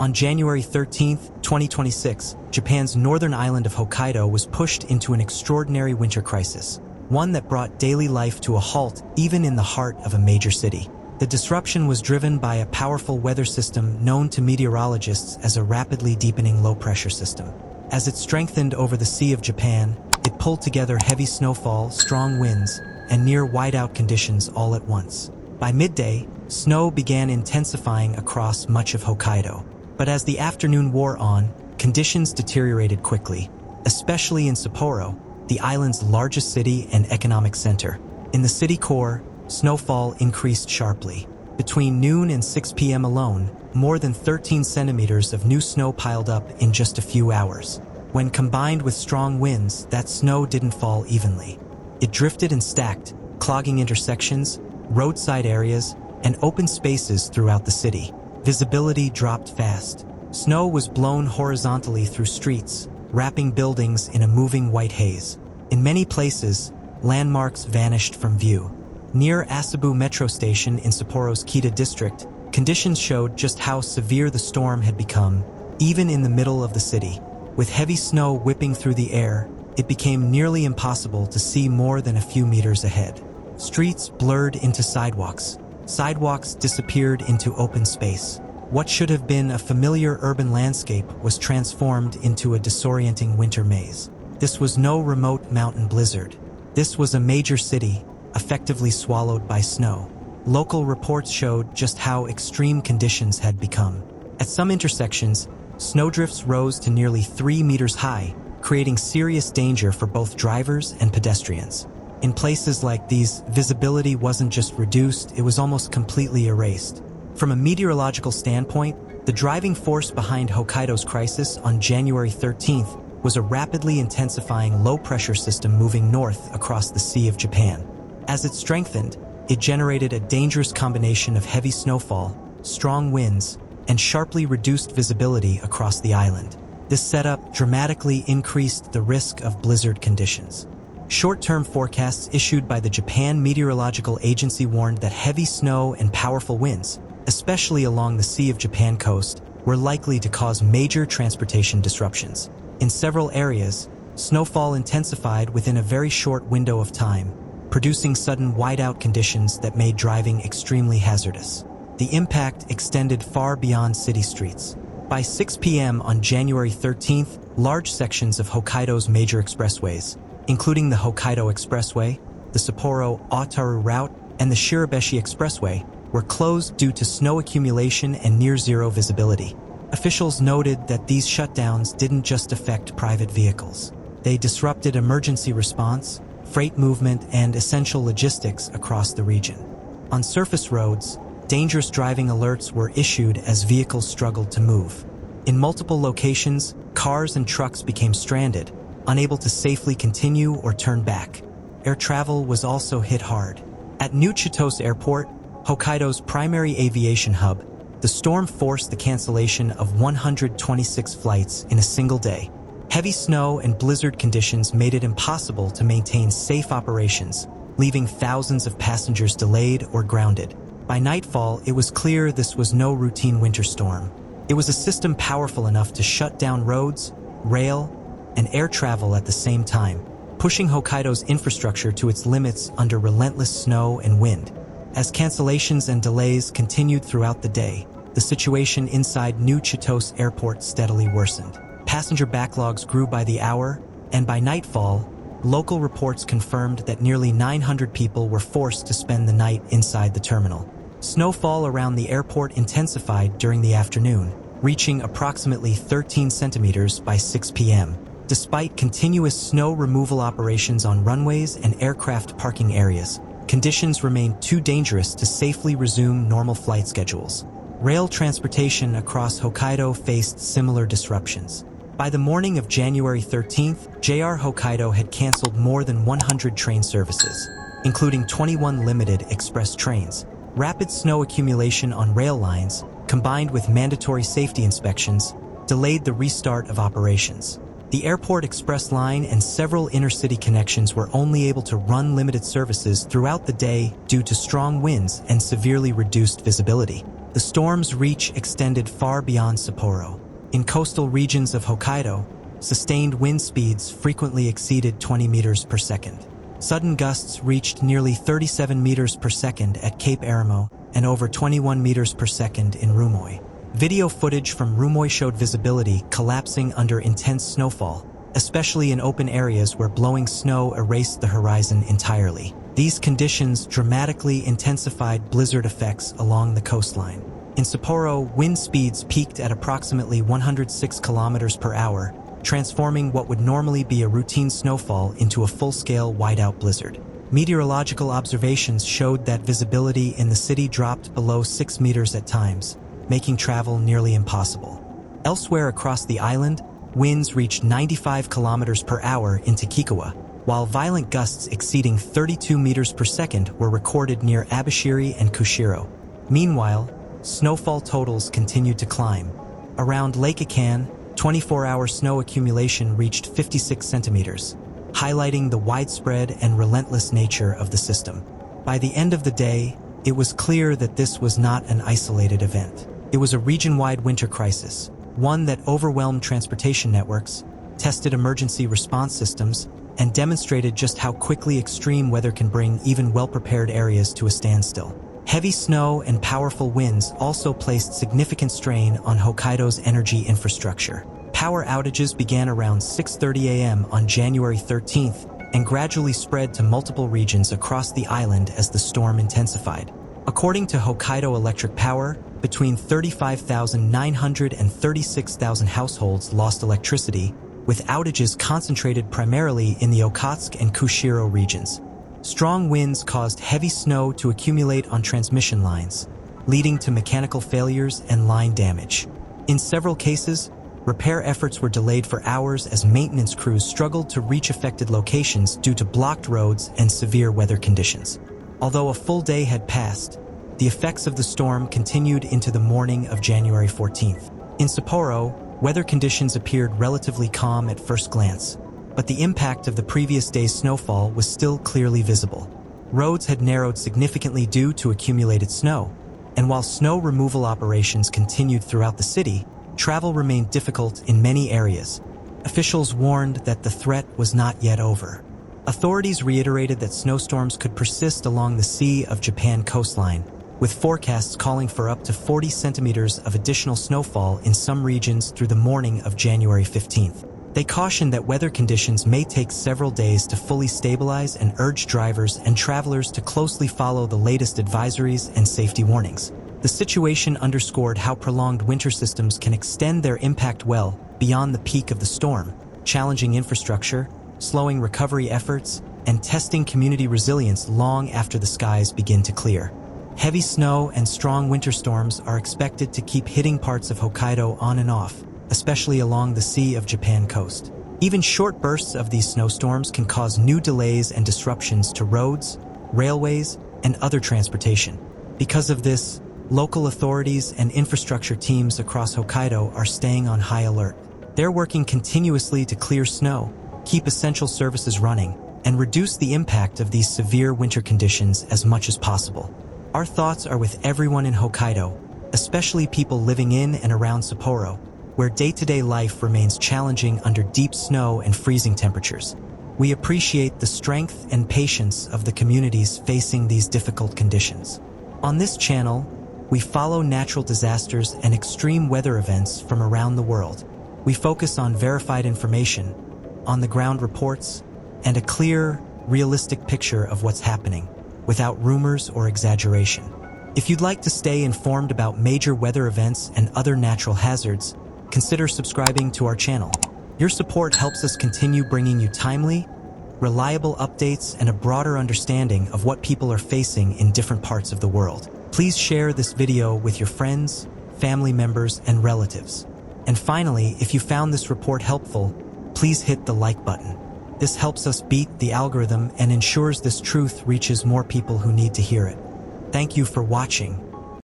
On January 13, 2026, Japan's northern island of Hokkaido was pushed into an extraordinary winter crisis, one that brought daily life to a halt even in the heart of a major city. The disruption was driven by a powerful weather system known to meteorologists as a rapidly deepening low-pressure system. As it strengthened over the Sea of Japan, it pulled together heavy snowfall, strong winds, and near whiteout conditions all at once. By midday, snow began intensifying across much of Hokkaido. But as the afternoon wore on, conditions deteriorated quickly, especially in Sapporo, the island's largest city and economic center. In the city core, snowfall increased sharply. Between noon and 6 p.m. alone, more than 13 centimeters of new snow piled up in just a few hours. When combined with strong winds, that snow didn't fall evenly. It drifted and stacked, clogging intersections, roadside areas, and open spaces throughout the city. Visibility dropped fast. Snow was blown horizontally through streets, wrapping buildings in a moving white haze. In many places, landmarks vanished from view. Near Asabu Metro Station in Sapporo's Kita district, conditions showed just how severe the storm had become, even in the middle of the city. With heavy snow whipping through the air, it became nearly impossible to see more than a few meters ahead. Streets blurred into sidewalks. Sidewalks disappeared into open space. What should have been a familiar urban landscape was transformed into a disorienting winter maze. This was no remote mountain blizzard. This was a major city, effectively swallowed by snow. Local reports showed just how extreme conditions had become. At some intersections, snowdrifts rose to nearly 3 meters high, creating serious danger for both drivers and pedestrians. In places like these, visibility wasn't just reduced, it was almost completely erased. From a meteorological standpoint, the driving force behind Hokkaido's crisis on January 13th was a rapidly intensifying low-pressure system moving north across the Sea of Japan. As it strengthened, it generated a dangerous combination of heavy snowfall, strong winds, and sharply reduced visibility across the island. This setup dramatically increased the risk of blizzard conditions. Short-term forecasts issued by the Japan Meteorological Agency warned that heavy snow and powerful winds, especially along the Sea of Japan coast, were likely to cause major transportation disruptions. In several areas, snowfall intensified within a very short window of time, producing sudden whiteout conditions that made driving extremely hazardous. The impact extended far beyond city streets. By 6 p.m. on January 13th, large sections of Hokkaido's major expressways, including the Hokkaido Expressway, the Sapporo-Otaru route, and the Shirabeshi Expressway, were closed due to snow accumulation and near-zero visibility. Officials noted that these shutdowns didn't just affect private vehicles. They disrupted emergency response, freight movement, and essential logistics across the region. On surface roads, dangerous driving alerts were issued as vehicles struggled to move. In multiple locations, cars and trucks became stranded, unable to safely continue or turn back. Air travel was also hit hard. At New Chitose Airport, Hokkaido's primary aviation hub, the storm forced the cancellation of 126 flights in a single day. Heavy snow and blizzard conditions made it impossible to maintain safe operations, leaving thousands of passengers delayed or grounded. By nightfall, it was clear this was no routine winter storm. It was a system powerful enough to shut down roads, rail, and air travel at the same time, pushing Hokkaido's infrastructure to its limits under relentless snow and wind. As cancellations and delays continued throughout the day, the situation inside New Chitose Airport steadily worsened. Passenger backlogs grew by the hour, and by nightfall, local reports confirmed that nearly 900 people were forced to spend the night inside the terminal. Snowfall around the airport intensified during the afternoon, reaching approximately 13 centimeters by 6 p.m. Despite continuous snow removal operations on runways and aircraft parking areas, conditions remained too dangerous to safely resume normal flight schedules. Rail transportation across Hokkaido faced similar disruptions. By the morning of January 13th, JR Hokkaido had canceled more than 100 train services, including 21 limited express trains. Rapid snow accumulation on rail lines, combined with mandatory safety inspections, delayed the restart of operations. The Airport Express line and several inner-city connections were only able to run limited services throughout the day due to strong winds and severely reduced visibility. The storm's reach extended far beyond Sapporo. In coastal regions of Hokkaido, sustained wind speeds frequently exceeded 20 meters per second. Sudden gusts reached nearly 37 meters per second at Cape Arimo and over 21 meters per second in Rumoi. Video footage from Rumoi showed visibility collapsing under intense snowfall, especially in open areas where blowing snow erased the horizon entirely. These conditions dramatically intensified blizzard effects along the coastline. In Sapporo, wind speeds peaked at approximately 106 kilometers per hour, transforming what would normally be a routine snowfall into a full-scale whiteout blizzard. Meteorological observations showed that visibility in the city dropped below 6 meters at times, making travel nearly impossible. Elsewhere across the island, winds reached 95 kilometers per hour in Takikawa, while violent gusts exceeding 32 meters per second were recorded near Abashiri and Kushiro. Meanwhile, snowfall totals continued to climb. Around Lake Ikan, 24-hour snow accumulation reached 56 centimeters, highlighting the widespread and relentless nature of the system. By the end of the day, it was clear that this was not an isolated event. It was a region-wide winter crisis, one that overwhelmed transportation networks, tested emergency response systems, and demonstrated just how quickly extreme weather can bring even well-prepared areas to a standstill. Heavy snow and powerful winds also placed significant strain on Hokkaido's energy infrastructure. Power outages began around 6:30 a.m. on January 13th and gradually spread to multiple regions across the island as the storm intensified. According to Hokkaido Electric Power, between 35,900 and 36,000 households lost electricity, with outages concentrated primarily in the Okhotsk and Kushiro regions. Strong winds caused heavy snow to accumulate on transmission lines, leading to mechanical failures and line damage. In several cases, repair efforts were delayed for hours as maintenance crews struggled to reach affected locations due to blocked roads and severe weather conditions. Although a full day had passed, the effects of the storm continued into the morning of January 14th. In Sapporo, weather conditions appeared relatively calm at first glance, but the impact of the previous day's snowfall was still clearly visible. Roads had narrowed significantly due to accumulated snow, and while snow removal operations continued throughout the city, travel remained difficult in many areas. Officials warned that the threat was not yet over. Authorities reiterated that snowstorms could persist along the Sea of Japan coastline, with forecasts calling for up to 40 centimeters of additional snowfall in some regions through the morning of January 15th. They cautioned that weather conditions may take several days to fully stabilize and urged drivers and travelers to closely follow the latest advisories and safety warnings. The situation underscored how prolonged winter systems can extend their impact well beyond the peak of the storm, challenging infrastructure, slowing recovery efforts, and testing community resilience long after the skies begin to clear. Heavy snow and strong winter storms are expected to keep hitting parts of Hokkaido on and off, especially along the Sea of Japan coast. Even short bursts of these snowstorms can cause new delays and disruptions to roads, railways, and other transportation. Because of this, local authorities and infrastructure teams across Hokkaido are staying on high alert. They're working continuously to clear snow, keep essential services running, and reduce the impact of these severe winter conditions as much as possible. Our thoughts are with everyone in Hokkaido, especially people living in and around Sapporo, where day-to-day life remains challenging under deep snow and freezing temperatures. We appreciate the strength and patience of the communities facing these difficult conditions. On this channel, we follow natural disasters and extreme weather events from around the world. We focus on verified information, on-the-ground reports, and a clear, realistic picture of what's happening, without rumors or exaggeration. If you'd like to stay informed about major weather events and other natural hazards, consider subscribing to our channel. Your support helps us continue bringing you timely, reliable updates and a broader understanding of what people are facing in different parts of the world. Please share this video with your friends, family members, and relatives. And finally, if you found this report helpful, please hit the like button. This helps us beat the algorithm and ensures this truth reaches more people who need to hear it. Thank you for watching.